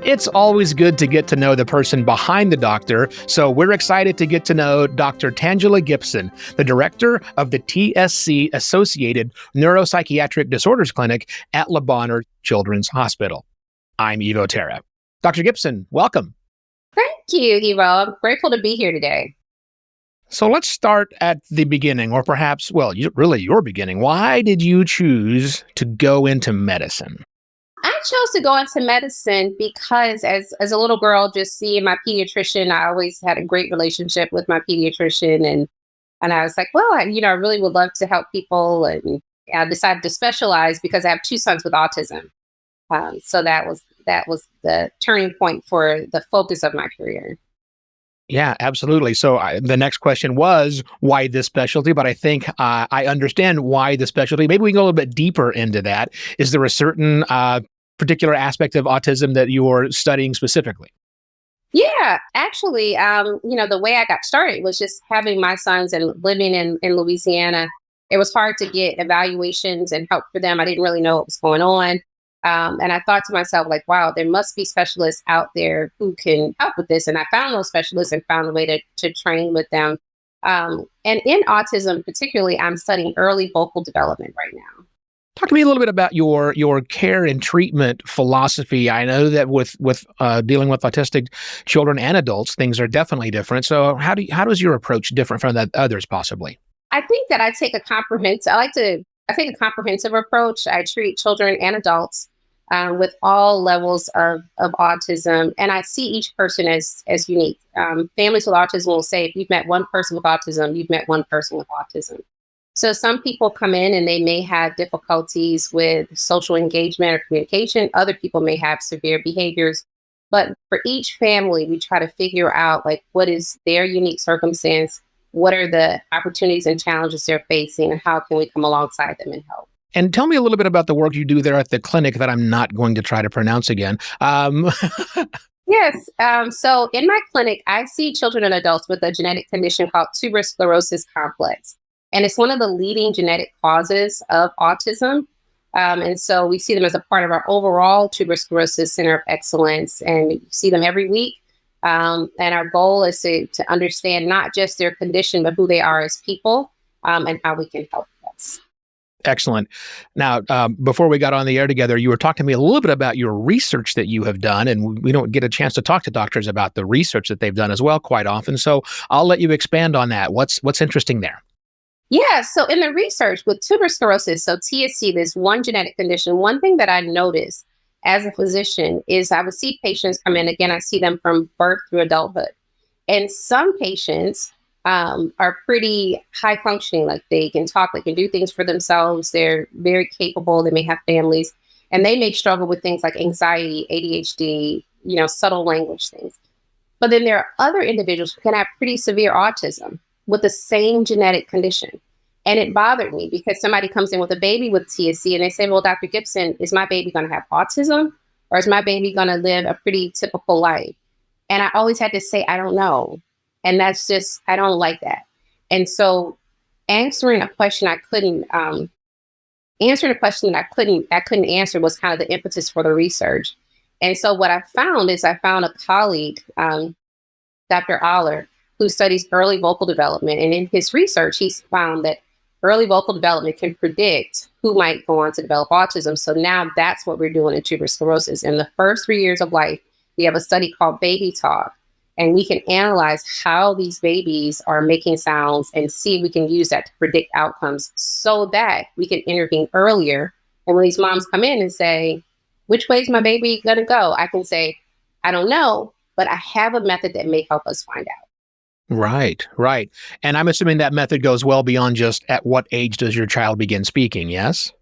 It's always good to get to know the person behind the doctor, so we're excited to get to know Dr. Tanjala Gipson, the director of the TSC-associated Neuropsychiatric Disorders Clinic at Bonheur Children's Hospital. I'm Evo Terra. Dr. Gipson, welcome. Thank you, Evo. I'm grateful to be here today. So let's start at the beginning, or perhaps, your beginning. Why did you choose to go into medicine? I chose to go into medicine because as a little girl, just seeing my pediatrician, I always had a great relationship with my pediatrician. And I was like, well, I really would love to help people. And I decided to specialize because I have two sons with autism. So that was the turning point for the focus of my career. Yeah, absolutely. So the next question was, why this specialty? But I think I understand why the specialty. Maybe we can go a little bit deeper into that. Is there a certain particular aspect of autism that you're studying specifically? Yeah, actually, the way I got started was just having my sons and living in Louisiana. It was hard to get evaluations and help for them. I didn't really know what was going on. And I thought to myself, like, wow, there must be specialists out there who can help with this. And I found those specialists and found a way to train with them. And in autism, particularly, I'm studying early vocal development right now. Talk to me a little bit about your care and treatment philosophy. I know that with dealing with autistic children and adults, things are definitely different. So how does your approach different from that others possibly? I think that I take a comprehensive approach. I treat children and adults with all levels of autism, and I see each person as unique. Families with autism will say, if you've met one person with autism, you've met one person with autism. So some people come in and they may have difficulties with social engagement or communication. Other people may have severe behaviors. But for each family, we try to figure out what is their unique circumstance, what are the opportunities and challenges they're facing, and how can we come alongside them and help. And tell me a little bit about the work you do there at the clinic that I'm not going to try to pronounce again. Yes. So in my clinic, I see children and adults with a genetic condition called tuberous sclerosis complex. And it's one of the leading genetic causes of autism. And so we see them as a part of our overall tuberous sclerosis center of excellence, and we see them every week. And our goal is to understand not just their condition, but who they are as people, and how we can help us. Excellent. Now, before we got on the air together, you were talking to me a little bit about your research that you have done, and we don't get a chance to talk to doctors about the research that they've done as well quite often. So I'll let you expand on that. What's interesting there? Yeah, so in the research with tuberous sclerosis, so TSC, this one genetic condition, one thing that I noticed as a physician is I would see patients come in. Again, I see them from birth through adulthood. And some patients are pretty high functioning, like they can talk, they can do things for themselves. They're very capable. They may have families, and they may struggle with things like anxiety, ADHD, subtle language things. But then there are other individuals who can have pretty severe autism with the same genetic condition. And it bothered me because somebody comes in with a baby with TSC and they say, well, Dr. Gipson, is my baby going to have autism, or is my baby going to live a pretty typical life? And I always had to say, I don't know. And that's just, I don't like that. And so answering a question I couldn't answer was kind of the impetus for the research. And so what I found a colleague, Dr. Aller, who studies early vocal development. And in his research, he's found that early vocal development can predict who might go on to develop autism. So now that's what we're doing in tuberous sclerosis. In the first 3 years of life, we have a study called Baby Talk, and we can analyze how these babies are making sounds and see if we can use that to predict outcomes so that we can intervene earlier. And when these moms come in and say, which way is my baby going to go? I can say, I don't know, but I have a method that may help us find out. Right. And I'm assuming that method goes well beyond just at what age does your child begin speaking, yes?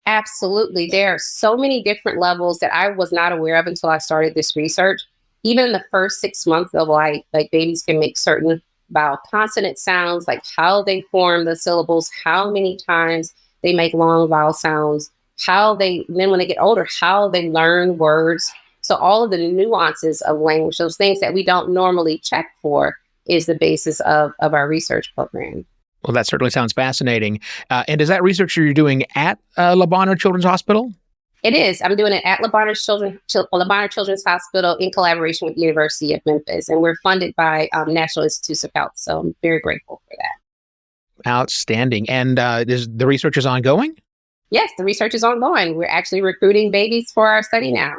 Absolutely. There are so many different levels that I was not aware of until I started this research. Even in the first 6 months of life, like babies can make certain vowel consonant sounds, like how they form the syllables, how many times they make long vowel sounds, then when they get older, how they learn words. So all of the nuances of language, those things that we don't normally check for, is the basis of our research program. Well, that certainly sounds fascinating. And is that research you're doing at Bonheur Children's Hospital? It is. I'm doing it at Le Bonheur Children's Hospital in collaboration with the University of Memphis, and we're funded by National Institutes of Health. So I'm very grateful for that. Outstanding. And the research is ongoing? Yes, the research is ongoing. We're actually recruiting babies for our study now.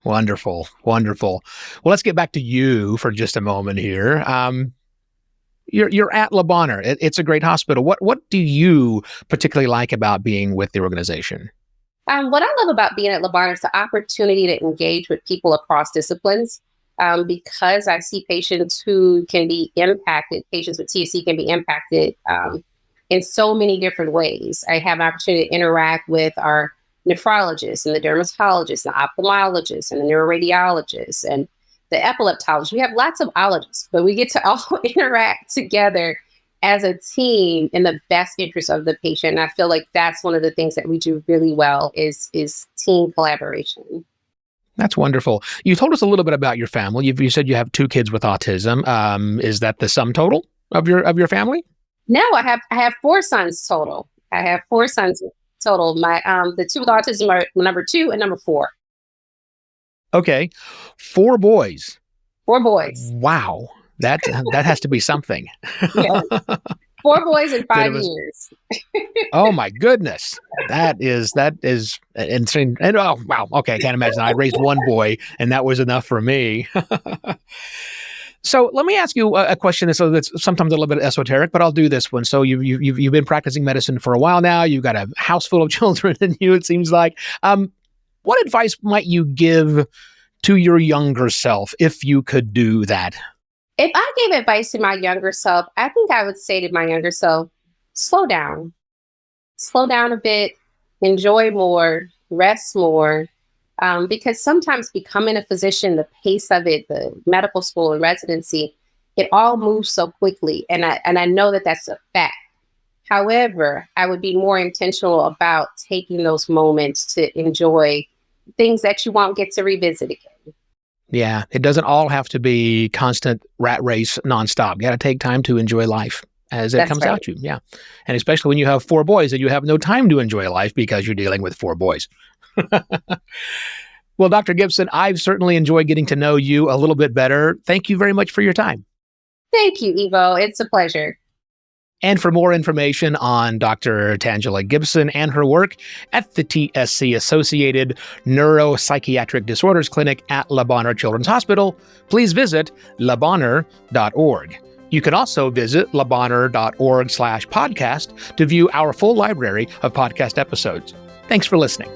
Wonderful. Wonderful. Well, let's get back to you for just a moment here. You're at Le Bonheur. It's a great hospital. What do you particularly like about being with the organization? What I love about being at Le Bonheur is the opportunity to engage with people across disciplines. Because I see patients who can be impacted, patients with TSC can be impacted in so many different ways. I have an opportunity to interact with our nephrologists and the dermatologists and the ophthalmologists and the neuroradiologists and the epileptologists. We have lots of ologists, but we get to all interact together as a team in the best interest of the patient. And I feel like that's one of the things that we do really well is team collaboration. That's wonderful. You told us a little bit about your family. You said you have 2 kids with autism. Is that the sum total of your family? No, I have 4 sons total. I have 4 sons total. My the 2 with autism are number 2 and number 4. Okay, 4 boys. 4 boys. Wow, that has to be something. Yeah. 4 boys in 5 was- years. Oh my goodness, that is insane. And oh wow, okay, I can't imagine. I raised 1 boy, and that was enough for me. So let me ask you a question that's sometimes a little bit esoteric, but I'll do this one. So you've been practicing medicine for a while now. You've got a house full of children in you, it seems like. What advice might you give to your younger self if you could do that? If I gave advice to my younger self, I think I would say to my younger self, slow down. Slow down a bit, enjoy more, rest more. Because sometimes becoming a physician, the pace of it, the medical school and residency, it all moves so quickly. And I know that that's a fact. However, I would be more intentional about taking those moments to enjoy things that you won't get to revisit again. Yeah, it doesn't all have to be constant rat race nonstop. You got to take time to enjoy life as it comes out you. Yeah. And especially when you have 4 boys and you have no time to enjoy life because you're dealing with 4 boys. Well, Dr. Gipson, I've certainly enjoyed getting to know you a little bit better. Thank you very much for your time. Thank you, Evo. It's a pleasure. And for more information on Dr. Tanjala Gipson and her work at the TSC Associated Neuropsychiatric Disorders Clinic at Le Bonheur Children's Hospital, please visit lebonheur.org. You can also visit lebonheur.org/podcast to view our full library of podcast episodes. Thanks for listening.